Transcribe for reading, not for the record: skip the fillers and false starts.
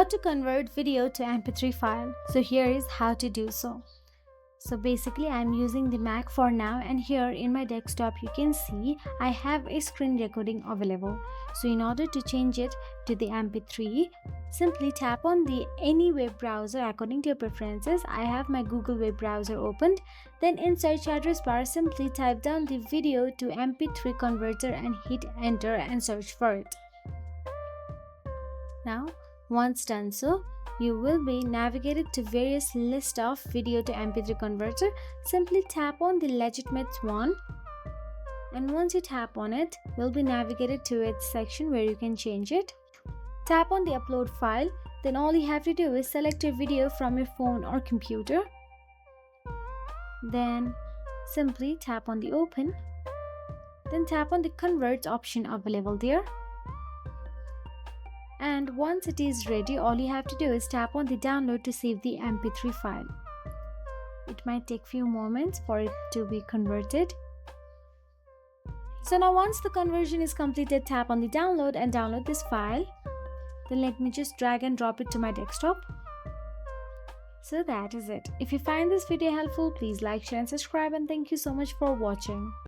how to convert video to MP3 file. So here is how to do so. So basically I'm using the Mac for now, and here in my desktop you can see I have a screen recording available. So in order to change it to the MP3, simply tap on the any web browser according to your preferences. I have my Google web browser opened. Then in search address bar, simply type down the video to MP3 converter and hit enter and search for it. Now once done so, you will be navigated to various list of video to MP3 converter. Simply tap on the legitimate one, and once you tap on it, will be navigated to its section where you can change it. Tap on the upload file. Then all you have to do is select your video from your phone or computer. Then simply tap on the open. Then tap on the convert option available there. And once it is ready, all you have to do is tap on the download to save the MP3 file. It might take few moments for it to be converted. So now once the conversion is completed, tap on the download and download this file. Then let me just drag and drop it to my desktop. So that is it. If you find this video helpful, please like, share and subscribe, and thank you so much for watching.